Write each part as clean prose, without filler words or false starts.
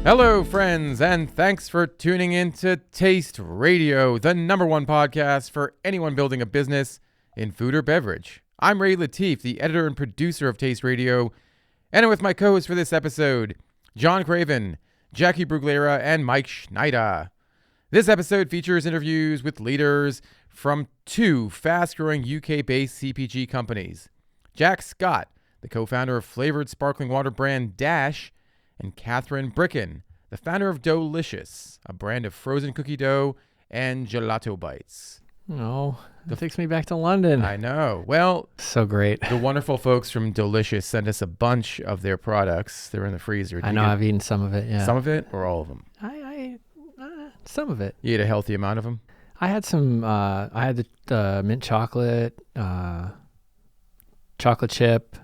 Hello, friends, and thanks for tuning in to Taste Radio, the #1 podcast for anyone building a business in food or beverage. I'm Ray Latif, the editor and producer of Taste Radio, and I'm with my co-hosts for this episode, John Craven, Jackie Bruglera, and Mike Schneider. This episode features interviews with leaders from two fast-growing UK-based CPG companies. Jack Scott, the co-founder of flavored sparkling water brand Dash, and Catherine Bricken, the founder of Dough'Licious, a brand of frozen cookie dough and gelato bites. Oh, that takes me back to London. I know. Well, so great. The wonderful folks from Dough'Licious sent us a bunch of their products. They're in the freezer. I know. I've eaten some of it. Yeah. Some of it or all of them? Some of it. You ate a healthy amount of them? I had some. I had the mint chocolate, chocolate chip,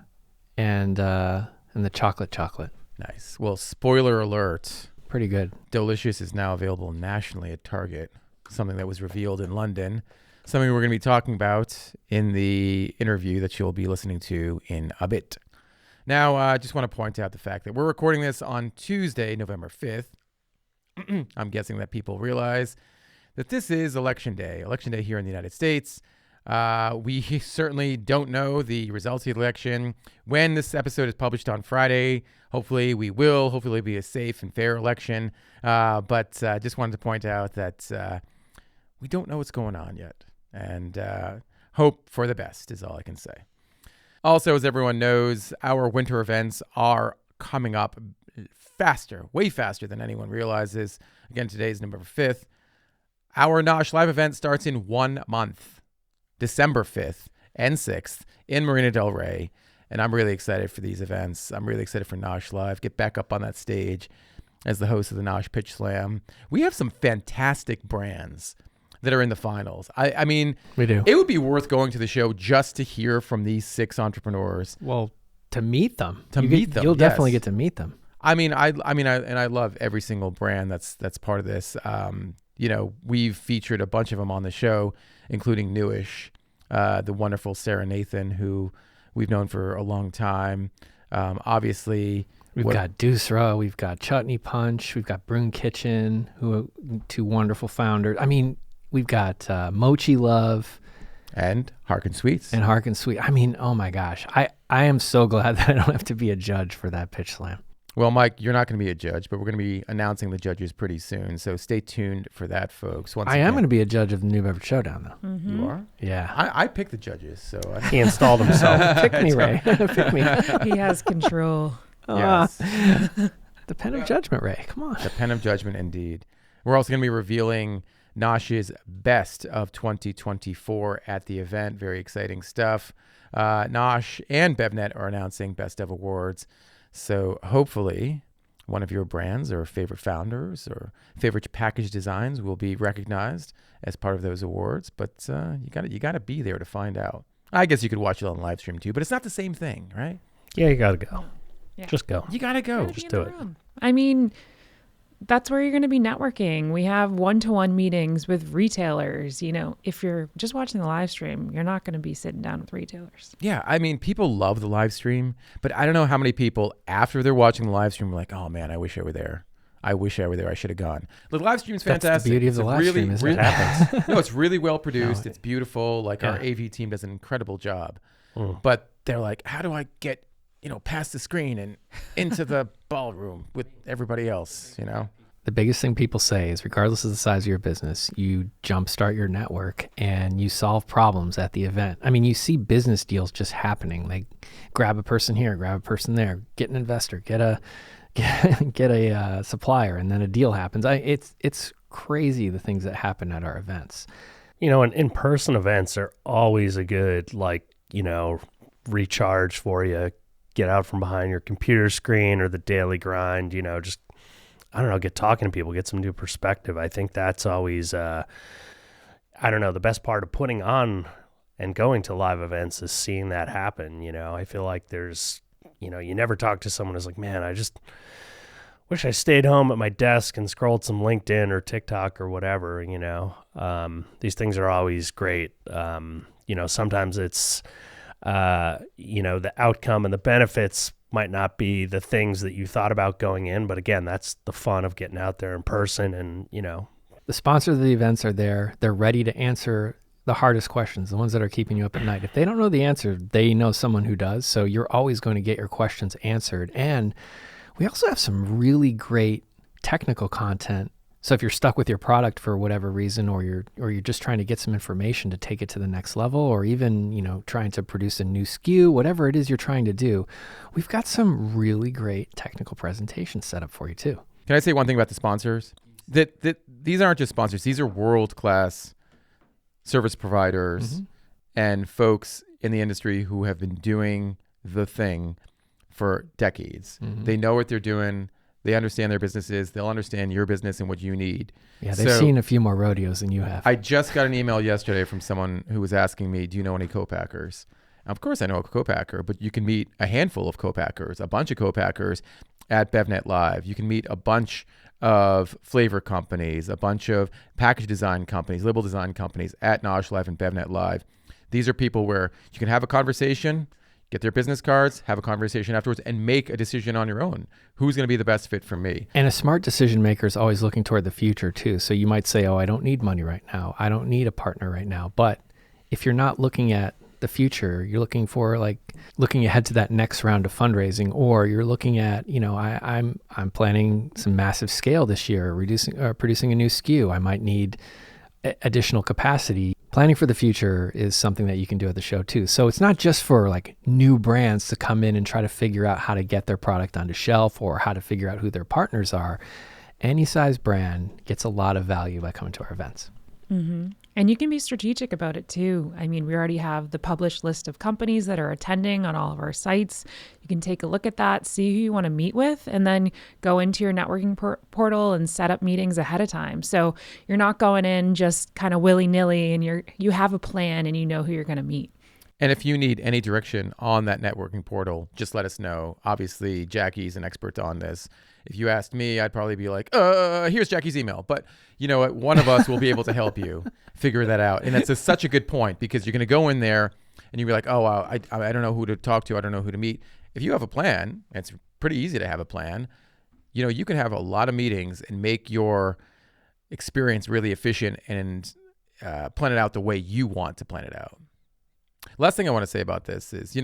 and the chocolate. Nice. Well, spoiler alert. Pretty good. Dough'Licious is now available nationally at Target, something that was revealed in London, something we're going to be talking about in the interview that you'll be listening to in a bit. Now, I just want to point out the fact that we're recording this on Tuesday, November 5th. I'm guessing that people realize that this is election day here in the United States. We certainly don't know the results of the election. When this episode is published on Friday, hopefully we will. Hopefully it'll be a safe and fair election. But just wanted to point out that we don't know what's going on yet. And hope for the best is all I can say. Also, as everyone knows, our winter events are coming up faster, way faster than anyone realizes. Again, today's November 5th. Our Nosh Live event starts in 1 month. December 5th and 6th in Marina del Rey. And I'm really excited for these events. I'm really excited for Nosh Live. Get back up on that stage as the host of the Nosh Pitch Slam. We have some fantastic brands that are in the finals. I mean, we do. It would be worth going to the show just to hear from these 6 entrepreneurs. Well, to meet them. You'll You'll definitely get to meet them. I love every single brand that's part of this. We've featured a bunch of them on the show, including Newish, the wonderful Sarah Nathan, who we've known for a long time. Obviously, we've got Doosra, we've got Chutney Punch, we've got Brune Kitchen, who two wonderful founders. I mean, we've got Mochi Love. And Harkin Sweets. I mean, oh my gosh. I am so glad that I don't have to be a judge for that pitch slam. Well, Mike, you're not going to be a judge, but we're going to be announcing the judges pretty soon. So stay tuned for that, folks. I am going to be a judge of the New Beverage Showdown, though. Mm-hmm. You are? Yeah. I picked the judges, so he installed himself. Pick me, Ray. Pick me. He has control. Yes. The pen of judgment, Ray. Come on. The pen of judgment, indeed. We're also going to be revealing Nosh's Best of 2024 at the event. Very exciting stuff. Nosh and BevNET are announcing Best of Awards. So hopefully one of your brands or favorite founders or favorite package designs will be recognized as part of those awards. But you got to be there to find out. I guess you could watch it on live stream too, but it's not the same thing, right? Yeah, you got to go. Yeah. Just go. You got to go. Just do it. I mean, that's where you're going to be networking. We have one-to-one meetings with retailers. You know, if you're just watching the live stream, you're not going to be sitting down with retailers. Yeah, I mean, people love the live stream, but I don't know how many people after they're watching the live stream are like, oh man, I wish I were there. I should have gone. The live stream is fantastic. That's the beauty of the live stream, is it happens. No, it's really well produced. No, it's beautiful. Like our AV team does an incredible job. But they're like, how do I get, past the screen and into the ballroom with everybody else, The biggest thing people say is, regardless of the size of your business, you jumpstart your network and you solve problems at the event. I mean, you see business deals just happening. They grab a person here, grab a person there, get an investor, get a supplier, and then a deal happens. It's crazy the things that happen at our events. And in-person events are always a good, recharge for you. Get out from behind your computer screen or the daily grind, just get talking to people, get some new perspective. I think that's always, the best part of putting on and going to live events is seeing that happen. I feel like there's, you never talk to someone who's like, man, I just wish I stayed home at my desk and scrolled some LinkedIn or TikTok or whatever, these things are always great. Sometimes it's, the outcome and the benefits might not be the things that you thought about going in. But again, that's the fun of getting out there in person and, The sponsors of the events are there. They're ready to answer the hardest questions, the ones that are keeping you up at night. If they don't know the answer, they know someone who does. So you're always going to get your questions answered. And we also have some really great technical content. So if you're stuck with your product for whatever reason, or you're just trying to get some information to take it to the next level, or even, trying to produce a new SKU, whatever it is you're trying to do, we've got some really great technical presentations set up for you too. Can I say one thing about the sponsors? That these aren't just sponsors. These are world-class service providers and folks in the industry who have been doing the thing for decades. They know what they're doing. They understand their businesses. They'll understand your business and what you need. Yeah, they've seen a few more rodeos than you have. I just got an email yesterday from someone who was asking me, do you know any co-packers? Of course I know a co-packer, but you can meet a handful of co-packers, a bunch of co-packers at BevNet Live. You can meet a bunch of flavor companies, a bunch of package design companies, label design companies at Nosh Live and BevNet Live. These are people where you can have a conversation, get their business cards, have a conversation afterwards, and make a decision on your own. Who's going to be the best fit for me? And a smart decision maker is always looking toward the future too. So you might say, I don't need money right now. I don't need a partner right now. But if you're not looking at the future, you're looking for looking ahead to that next round of fundraising, or you're looking at, I'm planning some massive scale this year, producing a new SKU. I might need additional capacity. Planning for the future is something that you can do at the show too. So it's not just for new brands to come in and try to figure out how to get their product onto shelf or how to figure out who their partners are. Any size brand gets a lot of value by coming to our events. And you can be strategic about it too. I mean, we already have the published list of companies that are attending on all of our sites. You can take a look at that, see who you want to meet with, and then go into your networking portal and set up meetings ahead of time. So you're not going in just kind of willy-nilly, and you have a plan and you know who you're going to meet. And if you need any direction on that networking portal, just let us know. Obviously, Jackie's an expert on this. If you asked me, I'd probably be like, here's Jackie's email. But you know what? One of us will be able to help you figure that out. And that's such a good point, because you're going to go in there and you'll be like, I don't know who to talk to. I don't know who to meet. If you have a plan, it's pretty easy to have a plan. You can have a lot of meetings and make your experience really efficient and plan it out the way you want to plan it out. Last thing I want to say about this is,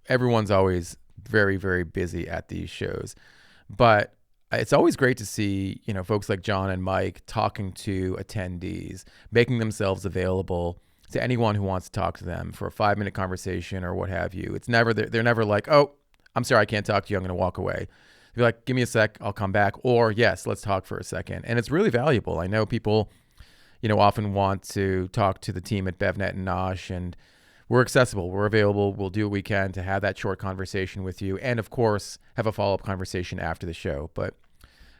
everyone's always very, very busy at these shows, but it's always great to see, folks like John and Mike talking to attendees, making themselves available to anyone who wants to talk to them for a 5-minute conversation or what have you. They're never like, oh, I'm sorry, I can't talk to you. I'm going to walk away. They're like, give me a sec, I'll come back. Or yes, let's talk for a second. And it's really valuable. I know people, often want to talk to the team at BevNet and Nosh, and we're accessible. We're available. We'll do what we can to have that short conversation with you. And of course, have a follow-up conversation after the show. But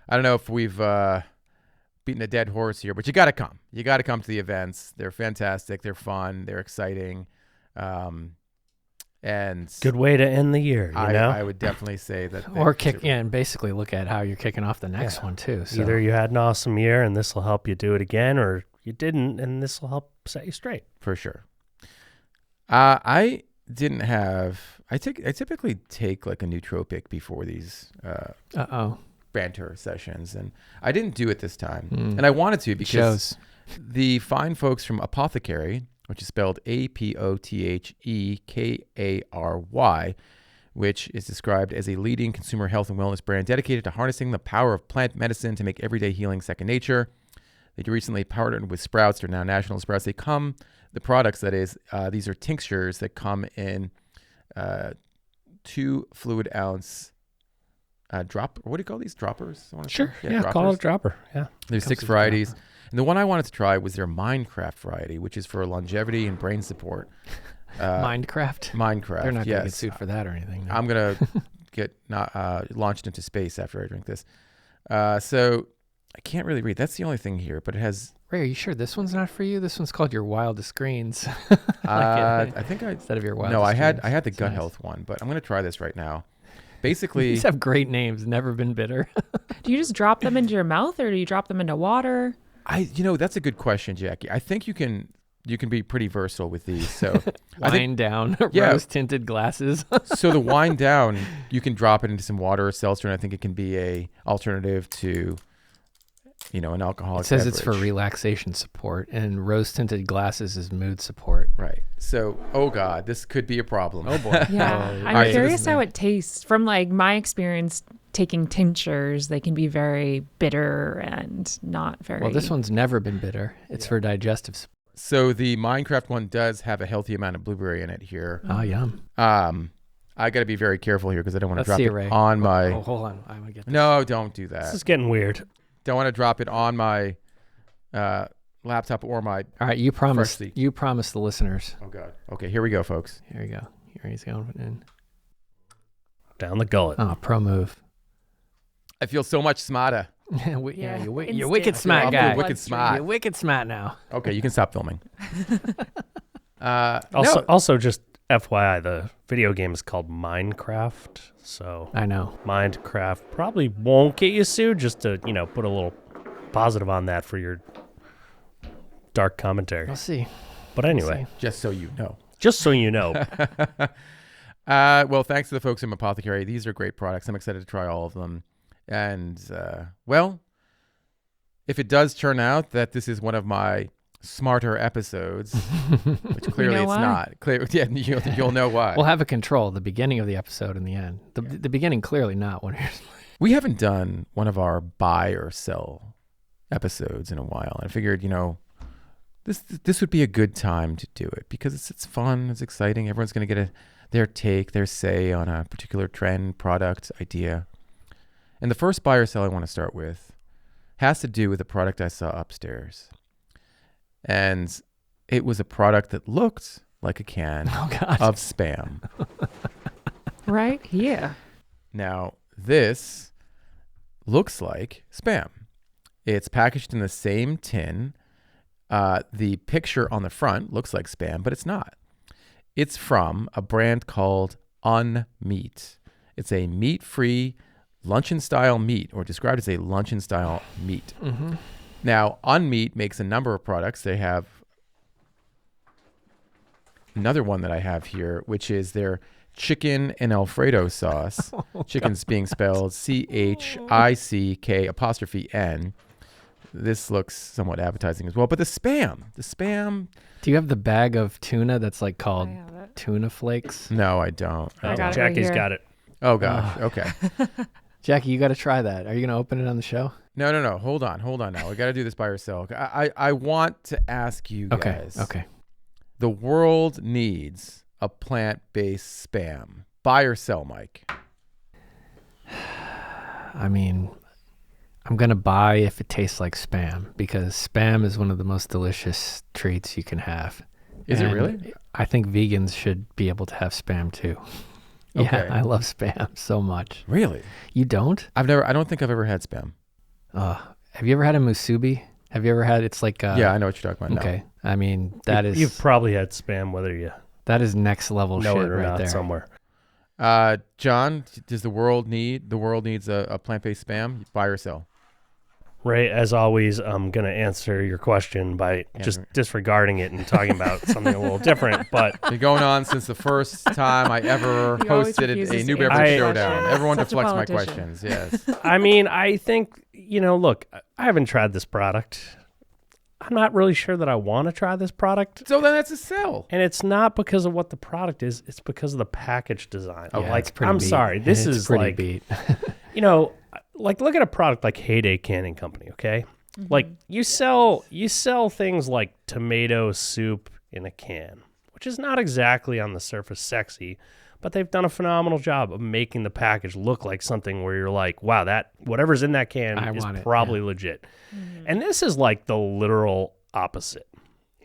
I don't know if we've beaten a dead horse here, but you got to come. You got to come to the events. They're fantastic. They're fun. They're exciting. And good way to end the year, I would definitely say that. Or and basically look at how you're kicking off the next one too. So. Either you had an awesome year and this will help you do it again, or you didn't and this will help set you straight. For sure. I typically take like a nootropic before these banter sessions, and I didn't do it this time. And I wanted to, because the fine folks from Apothecary, which is spelled Apothekary, which is described as a leading consumer health and wellness brand dedicated to harnessing the power of plant medicine to make everyday healing second nature. They recently partnered with Sprouts. They're now National Sprouts. The products, that is, these are tinctures that come in 2 fluid ounce what do you call these? Droppers? Sure. Yeah, call it a dropper. Yeah. There's 6 varieties. And the one I wanted to try was their Mindcraft variety, which is for longevity and brain support. Mindcraft? Mindcraft, They're not going to get sued for that or anything. No. I'm going to get launched into space after I drink this. So I can't really read. That's the only thing here, but it has... Ray, are you sure this one's not for you? This one's called Your Wildest Greens. I think instead of Your Wildest No, I had Greens. the gut health one, but I'm going to try this right now. Basically... These have great names. Never been bitter. Do you just drop them into your mouth, or do you drop them into water? That's a good question, Jackie. I think you can you can be pretty versatile with these. So I Wine think down, Yeah. rose tinted glasses. so. The wind down, you can drop it into some water or seltzer, and I think it can be a alternative to, an alcoholic. It says it's for beverage. relaxation support, and rose tinted glasses is mood support. Right. So, oh God, this could be a problem. Oh boy. Yeah, I'm right, so curious this is how it tastes. From like my experience taking tinctures, they can be very bitter and not very. Well, this one's never been bitter. It's for digestive support. So the Mindcraft one does have a healthy amount of blueberry in it here. Oh, yum. I got to be very careful here because I don't want to Let's drop see it it, Ray. on my. Oh, hold on. I'm gonna get this. No, don't do This that. is getting weird. Don't want to drop it on my laptop or my. All right, you promised. Freshly. You promised the listeners. Oh God. Okay, here we go, folks. Here we go. Here he's going in. Down the gullet. Oh, pro move. I feel so much smarter. Yeah, Yeah, you're instant. wicked smart I'm guy. wicked smart. You're wicked smart now. Okay, you can stop filming. Also, just FYI, the video game is called Mindcraft. So I know. Mindcraft probably won't get you sued. Just to put a little positive on that for your dark commentary. We'll see. But anyway, Just so you know. just so you know, Well, thanks to the folks in Apothecary. These are great products. I'm excited to try all of them. And, well, if it does turn out that this is one of my smarter episodes, which clearly know it's why. not. Yeah, you'll know why. We'll have a control the beginning of the episode and the end. The beginning clearly not when you're. We haven't done one of our buy or sell episodes in a while. I figured, this would be a good time to do it because it's fun, it's exciting. Everyone's going to get their take, their say on a particular trend, product, idea. And the first buy or sell I want to start with has to do with a product I saw upstairs. And it was a product that looked like a can Oh God. of Spam. right here. Now, this looks like Spam. It's packaged in the same tin. The picture on the front looks like Spam, but it's not. It's from a brand called Unmeat. It's a meat-free luncheon-style meat, or described as a luncheon-style meat. Mm-hmm. Now, Unmeat makes a number of products. They have another one that I have here, which is their chicken and Alfredo sauce. Chicken's being spelled CHICK''N. This looks somewhat appetizing as well. But the Spam. Do you have the bag of tuna that's like called I have it. tuna flakes? No, I don't. I got it right Jackie's here. got it. Oh, gosh. Okay. Jackie, you got to try that. Are you going to open it on the show? No. Hold on now. We got to do this by ourselves. I want to ask you guys. Okay. The world needs a plant-based Spam. Buy or sell, Mike? I mean, I'm going to buy if it tastes like Spam because Spam is one of the most delicious treats you can have. Is it And really? I think vegans should be able to have Spam too. Okay. Yeah, I love Spam so much. Really? You don't? I don't think I've ever had Spam. Have you ever had a musubi? Have you ever had? It's like Yeah, I know what you're talking about. Okay. I mean, that is You've probably had Spam, whether you next level know shit it or right not there. somewhere. No. John, does the world needs a plant-based Spam? Buy or sell? Ray, as always, I'm going to answer your question by just disregarding it and talking about something a little different. But Been going on since the first time I ever He always hosted a refuses New to answer Beverage I- Showdown. questions. Everyone Such a deflects my politician. questions. Yes. I mean, I think, look, I haven't tried this product. I'm not really sure that I want to try this product. So then that's a sell. And it's not because of what the product is. It's because of the package design. Oh, Yeah, like, it's pretty I'm beat. sorry. This It's is pretty like, beat. like look at a product like Heyday Canning Company, okay? Like you sell things like tomato soup in a can, which is not exactly on the surface sexy, but they've done a phenomenal job of making the package look like something where you're like, wow, that whatever's in that can I is want it, probably legit. And this is like the literal opposite.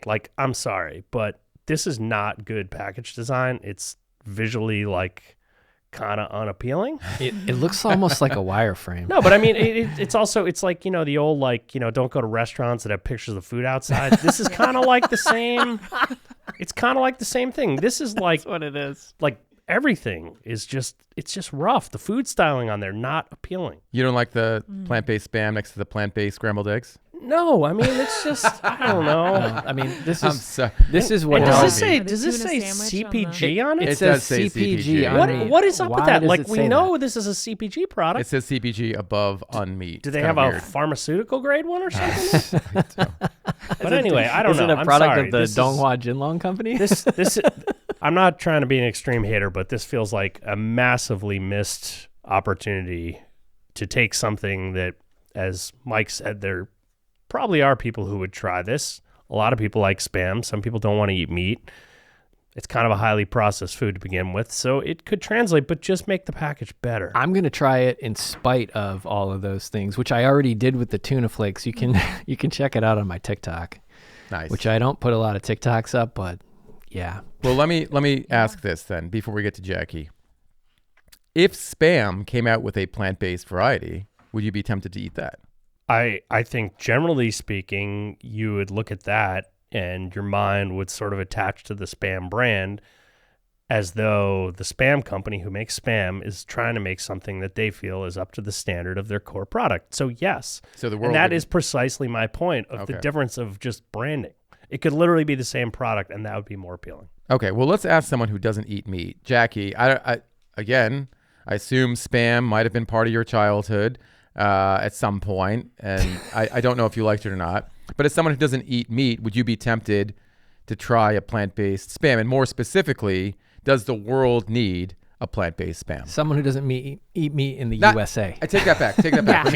Like, I'm sorry, but this is not good package design. It's visually like kind of unappealing. It looks almost like a wireframe. No, but I mean, it's also, it's like, the old, like, don't go to restaurants that have pictures of the food outside. This is kind of like the same. It's kind of like the same thing. This is like, That's what it is. like everything is just, it's just rough. The food styling on there, not appealing. You don't like the plant-based Spam next to the plant-based scrambled eggs? No, I mean, it's just, I don't know. I mean, this I'm is sorry. this is what And Well, does I this mean- say The tuna sandwich on the- CPG on it? It does says say CPG. CPG. on it. What is up Why with that? does Like, it we say know that? this is a CPG product. It says CPG above Unmeat. Do It's they kinda have a weird. pharmaceutical grade one or something? But anyway, I don't Is know. it a I'm product sorry. of the This is- Donghua Jinlong company? This I'm not trying to be an extreme hater, but this feels like a massively missed opportunity to take something that, as Mike said, there probably are people who would try this. A lot of people like Spam. Some people don't want to eat meat. It's kind of a highly processed food to begin with, so it could translate, but just make the package better. I'm gonna try it in spite of all of those things, which I already did with the tuna flakes. You can you can check it out on my TikTok, Nice. which I don't put a lot of TikToks up, but yeah. Well, let me ask this then before we get to Jackie. If Spam came out with a plant-based variety, would you be tempted to eat that? I think generally speaking, you would look at that and your mind would sort of attach to the Spam brand as though the Spam company who makes Spam is trying to make something that they feel is up to the standard of their core product. So yes, So the world and that would- is precisely my point of the Okay. difference of just branding. It could literally be the same product and that would be more appealing. Okay, well, let's ask someone who doesn't eat meat. Jackie, I assume Spam might have been part of your childhood at some point, and I don't know if you liked it or not. But as someone who doesn't eat meat, would you be tempted to try a plant-based Spam? And more specifically, does the world need a plant-based Spam? Someone who doesn't eat meat in the Not- USA. I take that back. Take that back.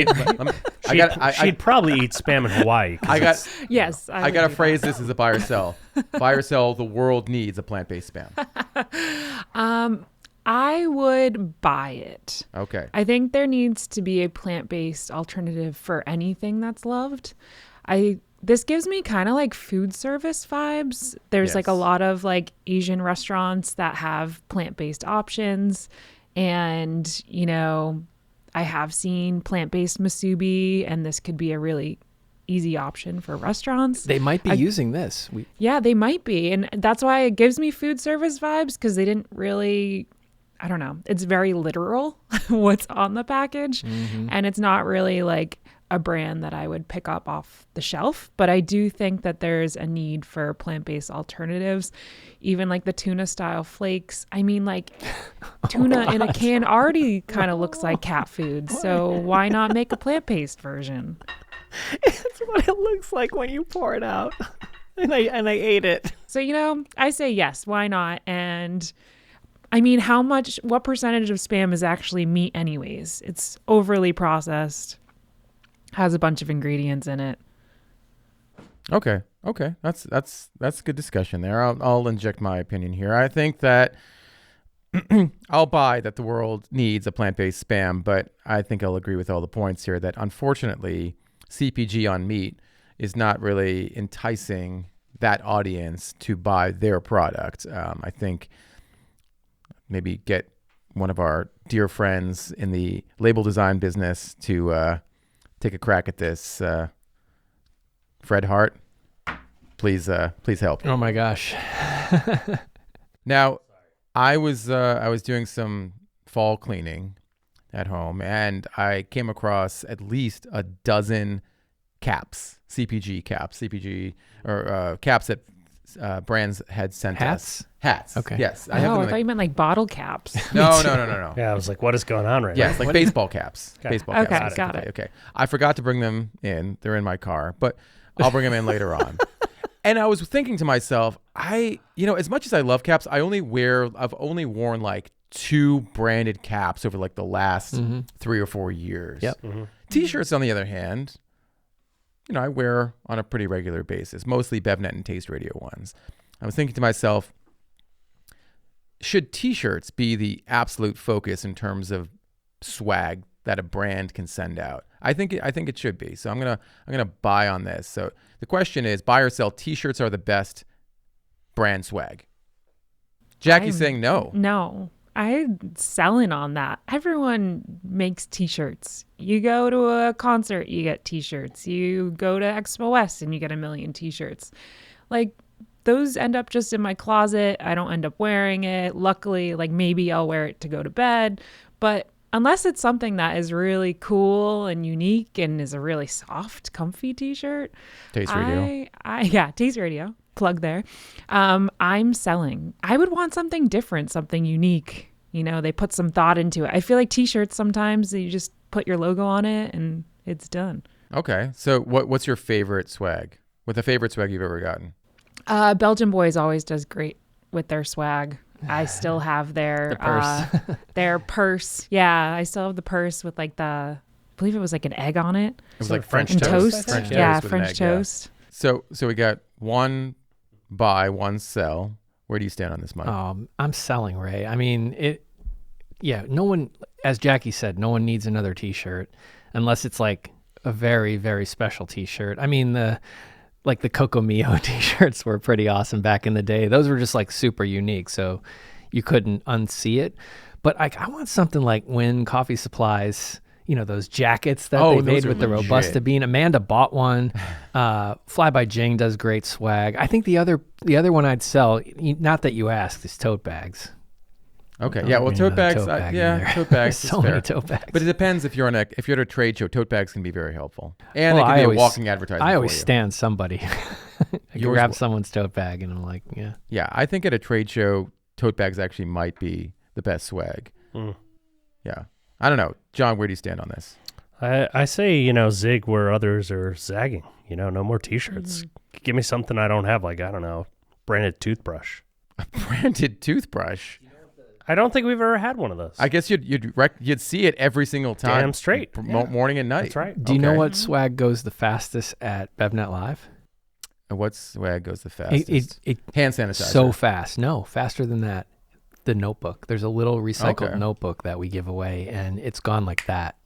Yeah. She'd probably eat Spam in Hawaii. 'cause I got. it's- Yes. I would got to do phrase this as a buy or sell. Buy or sell. The world needs a plant-based Spam. that. I would buy it. Okay. I think there needs to be a plant-based alternative for anything that's loved. This gives me kind of like food service vibes. There's like a Yes. lot of like Asian restaurants that have plant-based options, and I have seen plant-based musubi, and this could be a really easy option for restaurants. They might be using this. Yeah, they might be. And that's why it gives me food service vibes, because they didn't really, I don't know, it's very literal what's on the package. And it's not really like a brand that I would pick up off the shelf. But I do think that there's a need for plant-based alternatives, even like the tuna style flakes. I mean, like tuna in a can already kind of looks like cat food. So why not make a plant-based version? That's what it looks like when you pour it out. and I ate it. So, I say yes, why not? And I mean, what percentage of Spam is actually meat anyways? It's overly processed, has a bunch of ingredients in it. Okay. That's a good discussion there. I'll inject my opinion here. I think that I'll buy that the world needs a plant-based Spam, but I think I'll agree with all the points here that unfortunately CPG on meat is not really enticing that audience to buy their product. I think maybe get one of our dear friends in the label design business to take a crack at this. Fred Hart, please help. Oh my gosh. Now, I was doing some fall cleaning at home, and I came across at least a dozen caps, CPG caps, or caps that brands had sent us. Hats. Okay. Yes. I thought you meant like bottle caps. No. Yeah, I was like, what is going on right Yes, now? like baseball caps. Okay. Baseball Okay, caps. got it. Okay. I forgot to bring them in. They're in my car, but I'll bring them in later on. And I was thinking to myself, as much as I love caps, I've only worn like 2 branded caps over like the last 3 or 4 years. Yep. T-shirts, on the other hand, I wear on a pretty regular basis, mostly BevNet and Taste Radio ones. I was thinking to myself, should T-shirts be the absolute focus in terms of swag that a brand can send out? I think it should be. So I'm gonna buy on this. So the question is, buy or sell? T-shirts are the best brand swag. Jackie's saying no. No, I'm selling on that. Everyone makes t-shirts. You go to a concert, you get t-shirts. You go to Expo West and you get 1 million t-shirts. Like, those end up just in my closet. I don't end up wearing it. Luckily, like maybe I'll wear it to go to bed, but unless it's something that is really cool and unique and is a really soft, comfy t-shirt. Taste Radio. Yeah, Taste Radio. Plug there. I'm selling. I would want something different, something unique. You know, they put some thought into it. I feel like t-shirts sometimes you just put your logo on it and it's done. Okay. So what's your favorite swag? What the favorite swag you've ever gotten? Belgian Boys always does great with their swag. I still have their purse. Their purse. Yeah, I still have the purse with like I believe it was like an egg on it. It was like French And toast. toast. French Yeah, toast with an French egg, yeah. toast. So we got one buy, one sell. Where do you stand on this, Mike? I'm selling, Ray. I mean, no one, as Jackie said, no one needs another t-shirt unless it's like a very, very special t-shirt. I mean, the Coco Mio t-shirts were pretty awesome back in the day. Those were just like super unique, so you couldn't unsee it. But I want something like when Coffee Supplies, you know, those jackets that they made with the legit. Robusta bean. Amanda bought one. Fly by Jing does great swag. I think the other one I'd sell, not that you asked, is tote bags. Okay. Yeah. Well, tote bags. Tote bags. So is fair. many tote bags. But it depends if you're at a trade show. Tote bags can be very helpful, and Well, they can I be always- a walking advertisement. I always for you. stand somebody. I Yours grab will- someone's tote bag and I'm like, yeah. Yeah, I think at a trade show, tote bags actually might be the best swag. Mm. Yeah. I don't know, John. Where do you stand on this? I say, you know, zig where others are zagging. You know, no more T-shirts. Give me something I don't have, like, I don't know, branded toothbrush. A branded toothbrush. I don't think we've ever had one of those. I guess you'd see it every single time. Damn straight. Morning and night. That's right. Do you know Okay. what swag goes the fastest at BevNet Live? And what swag goes the fastest? It Hand sanitizer. so fast. No, faster than that. The notebook. There's a little recycled Okay. notebook that we give away, and it's gone like that.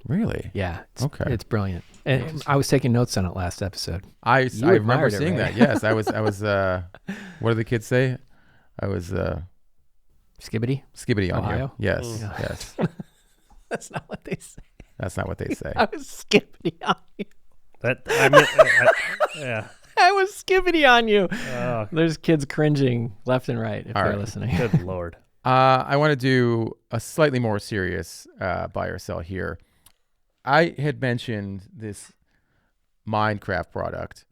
Really? Yeah. Okay. It's brilliant. And I was taking notes on it last episode. I remember admired it, seeing right? that. Yes, I was. What do the kids say? I was Skibbity? skibbity on Ohio? you. Yes. Mm. Yes. That's not what they say. That's not what they say. I was skibbity on you. Yeah. I was skibbity on you. Oh, There's kids cringing left and right if All they're right. listening. good Lord. I want to do a slightly more serious buy or sell here. I had mentioned this Mindcraft product,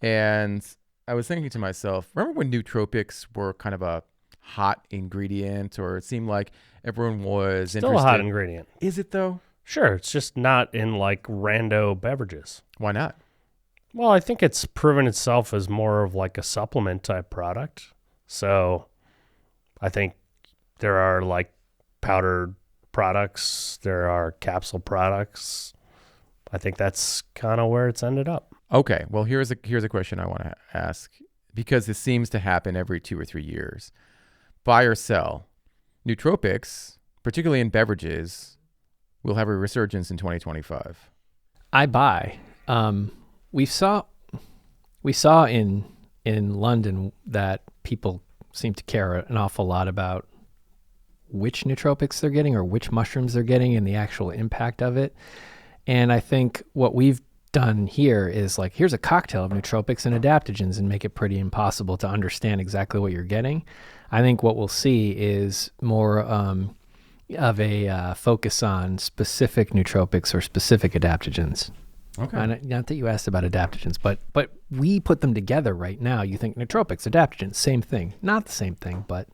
and I was thinking to myself, remember when nootropics were kind of a hot ingredient, or it seemed like everyone was Still a interested? hot ingredient. Is it though? Sure, it's just not in like rando beverages. Why not? Well, I think it's proven itself as more of like a supplement type product. So I think there are like powdered products, there are capsule products. I think that's kind of where it's ended up. Okay, well here's a question I want to ask, because this seems to happen every 2 or 3 years. Buy or sell, nootropics, particularly in beverages, will have a resurgence in 2025. I buy. We saw in London that people seem to care an awful lot about which nootropics they're getting or which mushrooms they're getting and the actual impact of it. And I think what we've done here is like, here's a cocktail of nootropics and adaptogens and make it pretty impossible to understand exactly what you're getting. I think what we'll see is more of a focus on specific nootropics or specific adaptogens. Okay. Not that you asked about adaptogens, but we put them together right now. You think nootropics, adaptogens, same thing. Not the same thing, but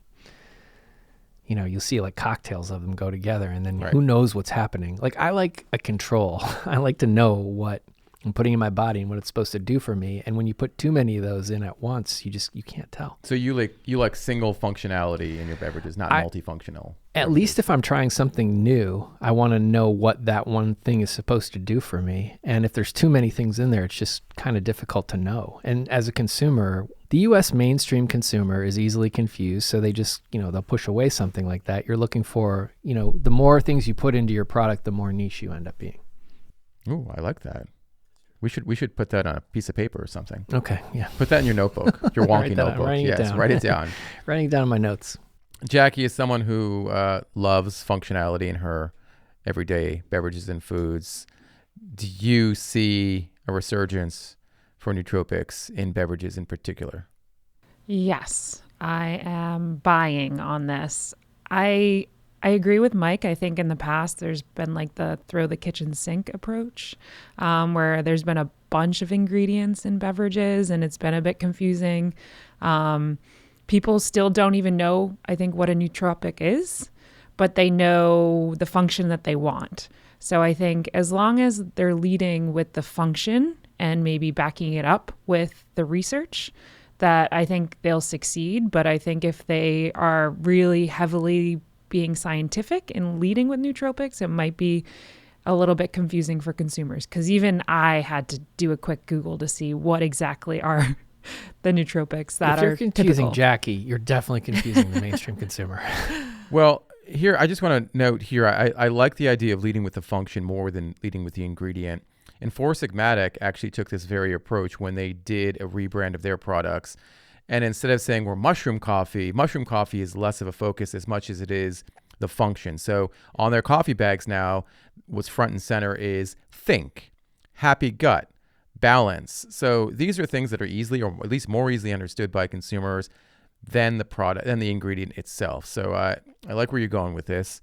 you know, you'll see like cocktails of them go together, and then Right. who knows what's happening. Like I like a control. I like to know what I'm putting in my body and what it's supposed to do for me. And when you put too many of those in at once, you can't tell. So you like single functionality in your beverages, not multifunctional. At least if I'm trying something new, I want to know what that one thing is supposed to do for me. And if there's too many things in there, it's just kind of difficult to know. And as a consumer, the U.S. mainstream consumer is easily confused. So they just, they'll push away something like that. You're looking for, the more things you put into your product, the more niche you end up being. Ooh, I like that. We should put that on a piece of paper or something. Okay, yeah. Put that in your notebook, your wonky Write that down. notebook. Writing it Yes, down. write it down. Writing it down in my notes. Jackie is someone who loves functionality in her everyday beverages and foods. Do you see a resurgence for nootropics in beverages in particular? Yes, I am buying on this. I I agree with Mike. I think in the past there's been like the throw the kitchen sink approach, where there's been a bunch of ingredients in beverages and it's been a bit confusing. People still don't even know, I think, what a nootropic is, but they know the function that they want. So I think as long as they're leading with the function and maybe backing it up with the research, that I think they'll succeed. But I think if they are really heavily being scientific and leading with nootropics, it might be a little bit confusing for consumers, because even I had to do a quick Google to see what exactly are the nootropics that if you're are confusing typical. Jackie, you're definitely confusing the mainstream consumer. Well, here, I just want to note here, I like the idea of leading with the function more than leading with the ingredient. And Four Sigmatic actually took this very approach when they did a rebrand of their products. And instead of saying we're mushroom coffee is less of a focus as much as it is the function. So on their coffee bags now, what's front and center is think, happy gut, balance. So these are things that are easily, or at least more easily understood by consumers than the product, than the ingredient itself. So I like where you're going with this.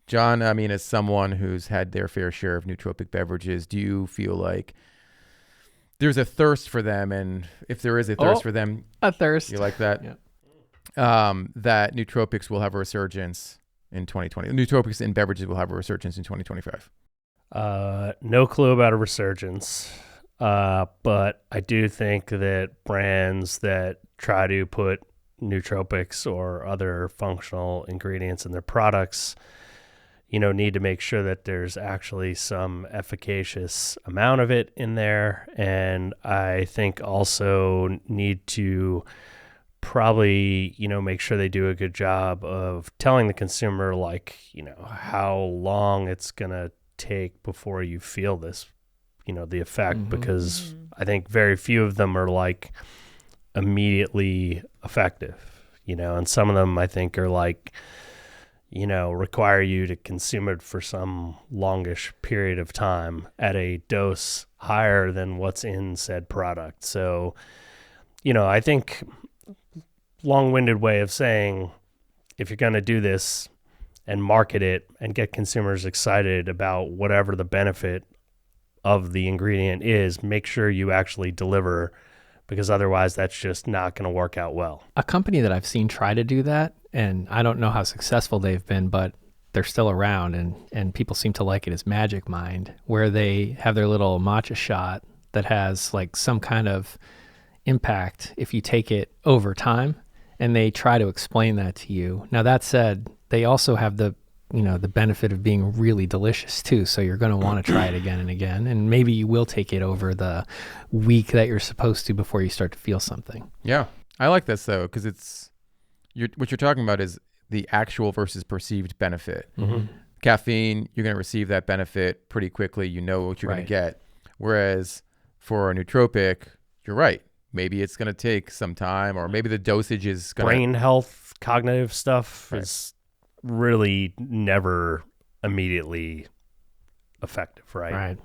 John, I mean, as someone who's had their fair share of nootropic beverages, do you feel like there's a thirst for them? And if there is a thirst for them, A thirst. you like that? Yeah. That nootropics will have a resurgence in 2020. Nootropics in beverages will have a resurgence in 2025. No clue about a resurgence. But I do think that brands that try to put nootropics or other functional ingredients in their products, need to make sure that there's actually some efficacious amount of it in there. And I think also need to probably, make sure they do a good job of telling the consumer, how long it's going to take before you feel this, the effect, because I think very few of them are immediately effective, and some of them I think are require you to consume it for some longish period of time at a dose higher than what's in said product. So, I think long-winded way of saying, if you're going to do this and market it and get consumers excited about whatever the benefit of the ingredient is, make sure you actually deliver, because otherwise that's just not going to work out well. A company that I've seen try to do that, and I don't know how successful they've been, but they're still around and people seem to like it, is Magic Mind, where they have their little matcha shot that has some kind of impact if you take it over time, and they try to explain that to you. Now, that said, they also have the benefit of being really delicious too. So you're going to want to try it again and again. And maybe you will take it over the week that you're supposed to before you start to feel something. Yeah. I like this though, because what you're talking about is the actual versus perceived benefit. Mm-hmm. Caffeine, you're going to receive that benefit pretty quickly. You know what you're going to get. Whereas for a nootropic, you're right. Maybe it's going to take some time, or maybe the dosage is going to... Brain health, cognitive stuff is really never immediately effective, right? Right.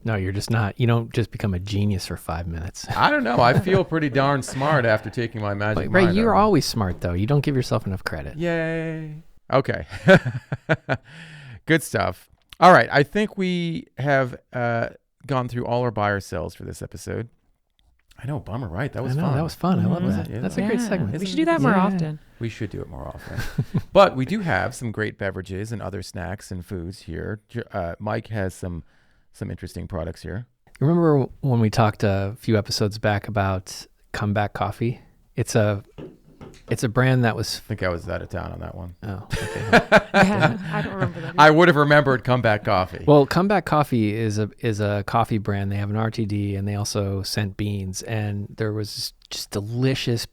No, you're just not. You don't just become a genius for 5 minutes. I don't know. I feel pretty darn smart after taking my Magic Ray, Mind. you're always smart, though. You don't give yourself enough credit. Yay. Okay. Good stuff. All right. I think we have gone through all our buyer sells for this episode. I know, bummer, right? That was fun. That was fun. I love that. Yeah. That's a great segment. We should do that more often. We should do it more often. But we do have some great beverages and other snacks and foods here. Mike has some interesting products here. Remember when we talked a few episodes back about Comeback Coffee? It's a brand that was... I think I was out of town on that one. Oh, okay. Yeah, I don't remember that. I would have remembered Comeback Coffee. Well, Comeback Coffee is a coffee brand. They have an RTD, and they also sent beans. And there was just delicious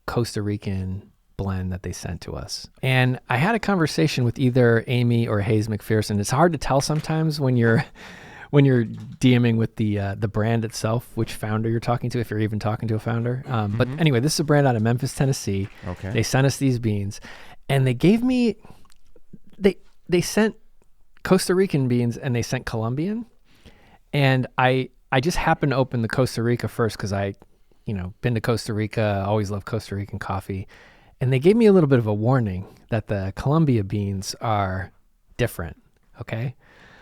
Costa Rican blend that they sent to us. And I had a conversation with either Amy or Hayes McPherson. It's hard to tell sometimes when you're DMing with the brand itself, which founder you're talking to, if you're even talking to a founder. But anyway, this is a brand out of Memphis, Tennessee. Okay. They sent us these beans, and they gave me, they sent Costa Rican beans and they sent Colombian. And I just happened to open the Costa Rica first because I, been to Costa Rica, always loved Costa Rican coffee. And they gave me a little bit of a warning that the Columbia beans are different. Okay.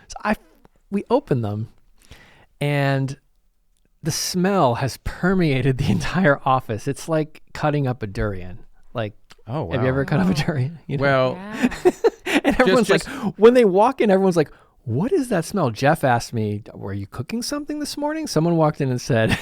So we opened them, and the smell has permeated the entire office. It's like cutting up a durian. Like, Oh, wow. have you ever cut up a durian? You know? Well, Yeah. And everyone's just- like, when they walk in, everyone's like, what is that smell? Jeff asked me, were you cooking something this morning? Someone walked in and said,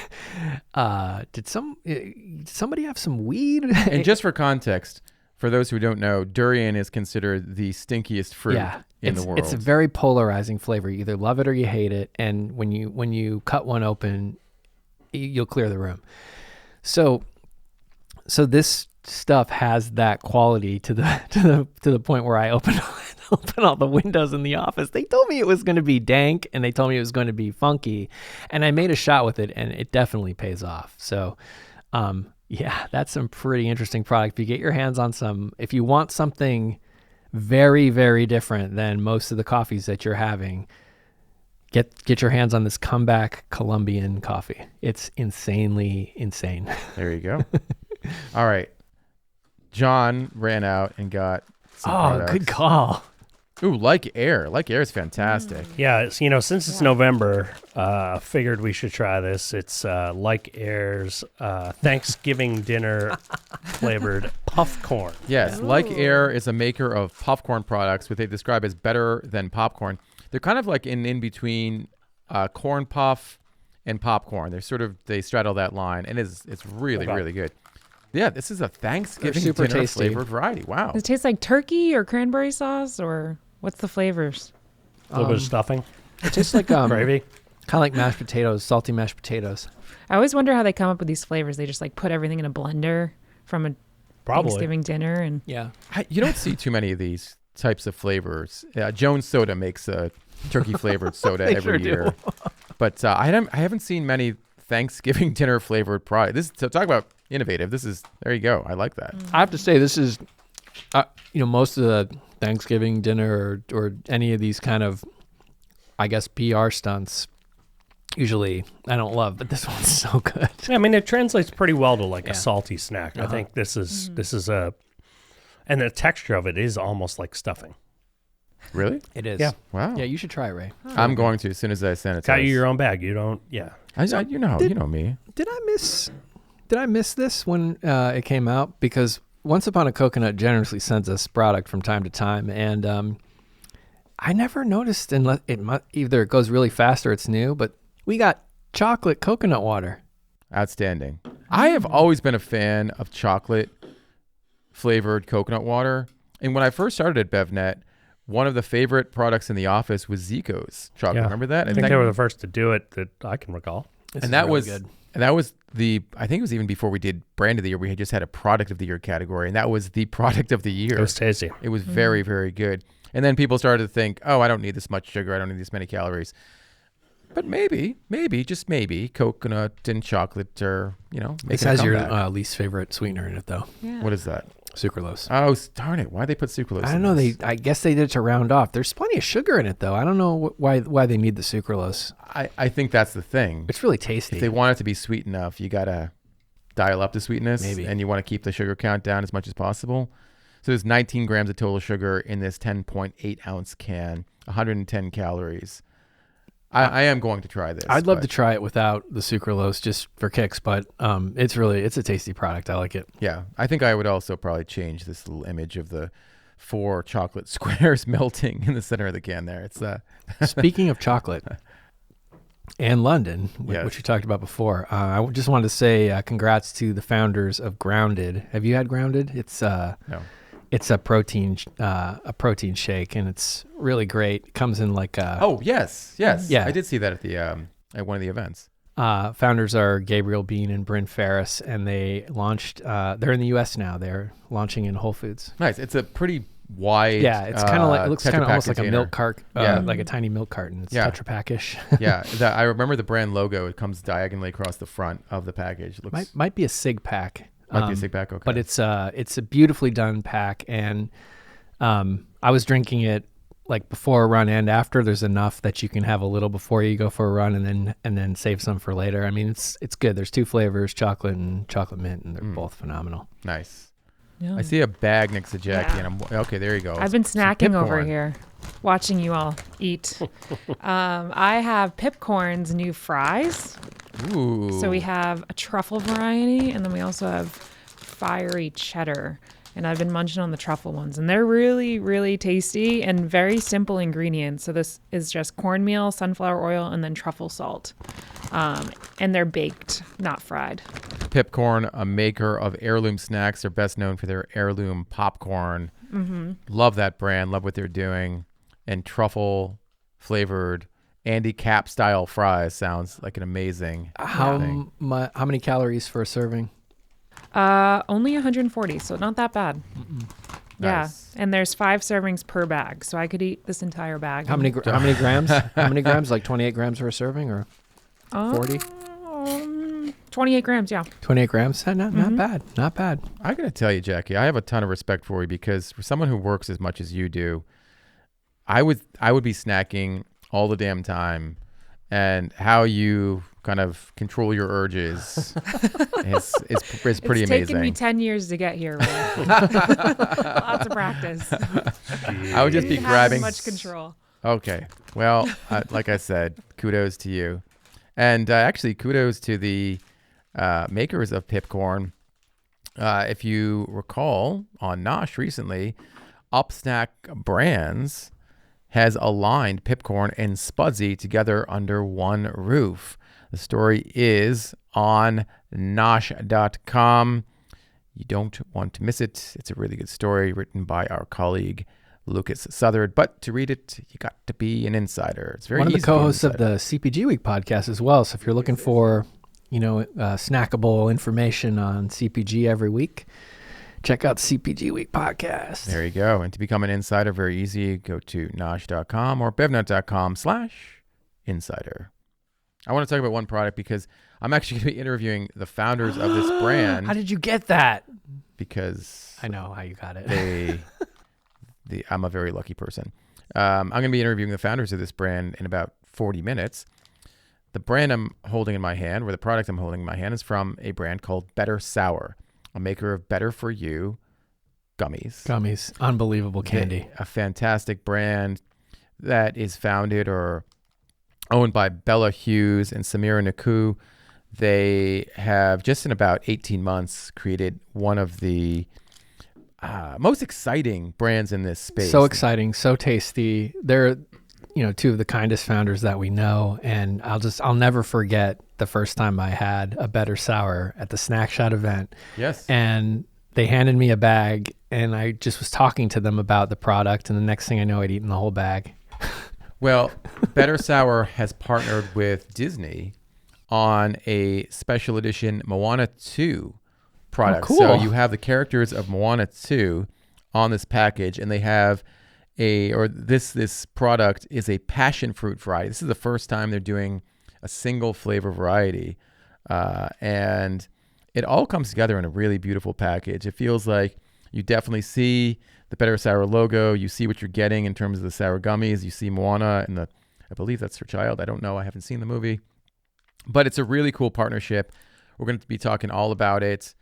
did somebody have some weed? and just for context, for those who don't know, durian is considered the stinkiest fruit in the world. It's a very polarizing flavor. You either love it or you hate it. And when you cut one open, you'll clear the room. So this stuff has that quality to the point where I open all the windows in the office. They told me it was going to be dank, and they told me it was going to be funky, and I made a shot with it, and it definitely pays off. So, yeah, that's some pretty interesting product. If you get your hands on some, if you want something very, very different than most of the coffees that you're having, get your hands on this comeback Colombian coffee. It's insanely insane. There you go. All right. John ran out and got some products. Good call. Ooh, Like Air. Like Air is fantastic. Yeah, since it's November, figured we should try this. It's Like Air's Thanksgiving dinner flavored puff corn. Yes, Like Air is a maker of popcorn products, which they describe as better than popcorn. They're kind of like in between corn puff and popcorn. They straddle that line, and it's really, really good. Yeah, this is a Thanksgiving super dinner tasty. flavored variety. Wow. Does it taste like turkey or cranberry sauce, or what's the flavors? A little bit of stuffing, It tastes like gravy. kind of like mashed potatoes, salty mashed potatoes. I always wonder how they come up with these flavors. They just like put everything in a blender from a Probably. Thanksgiving dinner, and Yeah. You don't see too many of these types of flavors. Jones Soda makes a turkey flavored soda They every sure do. year. But I haven't seen many Thanksgiving dinner flavored products. So talk about innovative. There you go. I like that. I have to say, this is, most of the Thanksgiving dinner or any of these kind of, I guess, PR stunts, usually I don't love, but this one's so good. Yeah, I mean, it translates pretty well to like Yeah. a salty snack. I Uh-huh. think this is and the texture of it is almost like stuffing. Really? It is. Yeah. Wow. Yeah, you should try it, Ray. I'm going to as soon as I send it to Got us. you your own bag. You don't. Yeah. You know me. Did I miss this when it came out? Because Once Upon a Coconut generously sends us product from time to time, and I never noticed unless either it goes really fast or it's new. But we got chocolate coconut water. Outstanding. I have always been a fan of chocolate flavored coconut water. And when I first started at BevNet, one of the favorite products in the office was Zico's chocolate. Yeah. Remember that? I think they were the first to do it that I can recall. This and is that really was good. and that was I think it was even before we did brand of the year. We had just had a product of the year category, and that was the product of the year. It was tasty. It was very, very good. And then people started to think, oh, I don't need this much sugar. I don't need this many calories. But maybe, just maybe, coconut and chocolate are, This making a has your comeback. least favorite sweetener in it, though. yeah. What is that? Sucralose. Oh, darn it. Why'd they put sucralose I in don't know. this? I guess they did it to round off. There's plenty of sugar in it, though. I don't know why they need the sucralose. I think that's the thing. It's really tasty. If they want it to be sweet enough, you got to dial up the sweetness. Maybe. And you want to keep the sugar count down as much as possible. So there's 19 grams of total sugar in this 10.8 ounce can, 110 calories. I am going to try this. I'd love but to try it without the sucralose just for kicks, but it's a tasty product. I like it. Yeah, I think I would also probably change this little image of the 4 chocolate squares melting in the center of the can there. It's Speaking of chocolate and London, Yes. which we talked about before, I just wanted to say congrats to the founders of Grounded. Have you had Grounded? It's no. it's a protein shake, and it's really great. It comes in like Oh, yes. Yeah. I did see that at one of the events. founders are Gabriel Bean and Bryn Ferris, and they launched. They're in the U.S. now. They're launching in Whole Foods. Nice. It's a pretty wide. Yeah, it's kind of like, it looks Tetra kind of Pak almost like a container. milk cart, Yeah. like a tiny milk carton. It's Yeah. Tetra Pak-ish. Yeah, I remember the brand logo. It comes diagonally across the front of the package. It looks might be a Sig pack. might be a Sig pack. Okay, But it's a beautifully done pack, and I was drinking it like before a run and after. There's enough that you can have a little before you go for a run, and then save some for later. I mean, it's good. There's 2 flavors, chocolate and chocolate mint, and they're both phenomenal. nice. Yeah. I see a bag next to Jackie, Yeah. and okay, there you go. I've been Some snacking over pipcorn. here, watching you all eat. I have Pipcorn's new fries. Ooh. So we have a truffle variety, and then we also have fiery cheddar. And I've been munching on the truffle ones, and they're really, really tasty and very simple ingredients. So this is just cornmeal, sunflower oil, and then truffle salt. And they're baked, not fried. Pipcorn, a maker of heirloom snacks. They're best known for their heirloom popcorn. Love that brand. Love what they're doing. And truffle flavored Andy Cap style fries sounds like an amazing thing. How many calories for a serving? Only 140, so not that bad. Yeah, Nice. and there's 5 servings per bag, so I could eat this entire bag. How many grams? How many grams? Like 28 grams for a serving, or 40? 28 grams, yeah. 28 grams? Not bad. Not bad. I gotta tell you, Jackie, I have a ton of respect for you because for someone who works as much as you do, I would be snacking all the damn time, and how you kind of control your urges is pretty It's amazing. taken me 10 years to get here. Will. Lots of practice. I would just be Having grabbing much control. Okay. Well, like I said, kudos to you. And actually, kudos to the makers of Pipcorn. If you recall, on Nosh recently, Upsnack Brands has aligned Pipcorn and Spudsy together under one roof. The story is on Nosh.com. You don't want to miss it. It's a really good story written by our colleague, Lucas Southard. But to read it, you got to be an insider. It's very One of easy the to be an co-hosts of insider. the CPG Week podcast as well. So if you're looking for, snackable information on CPG every week, check out CPG Week podcast. There you go. And to become an insider, very easy. Go to Nosh.com or BevNET.com/insider. I want to talk about one product because I'm actually going to be interviewing the founders of this brand. How did you get that? Because I know how you got it. I'm a very lucky person. I'm going to be interviewing the founders of this brand in about 40 minutes. The brand I'm holding in my hand, or the product I'm holding in my hand, is from a brand called Better Sour, a maker of better for you gummies. Gummies. Unbelievable candy. A fantastic brand that is founded or owned by Bella Hughes and Samira Naku. They have just in about 18 months created one of the most exciting brands in this space. So exciting, so tasty. They're, two of the kindest founders that we know. And I'll never forget the first time I had a Better Sour at the Snack Shot event. Yes. And they handed me a bag, and I just was talking to them about the product. And the next thing I know, I'd eaten the whole bag. Well, Better Sour has partnered with Disney on a special edition Moana 2 product. Oh, cool. So you have the characters of Moana 2 on this package, and they have this product is a passion fruit variety. This is the first time they're doing a single flavor variety. And it all comes together in a really beautiful package. It feels like you definitely see the Better Sour logo. You see what you're getting in terms of the sour gummies. You see Moana and I believe that's her child. I don't know. I haven't seen the movie. But it's a really cool partnership. We're going to be talking all about it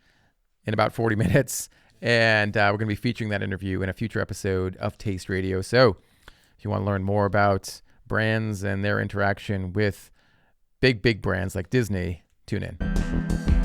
in about 40 minutes. And we're going to be featuring that interview in a future episode of Taste Radio. So if you want to learn more about brands and their interaction with big brands like Disney, tune in.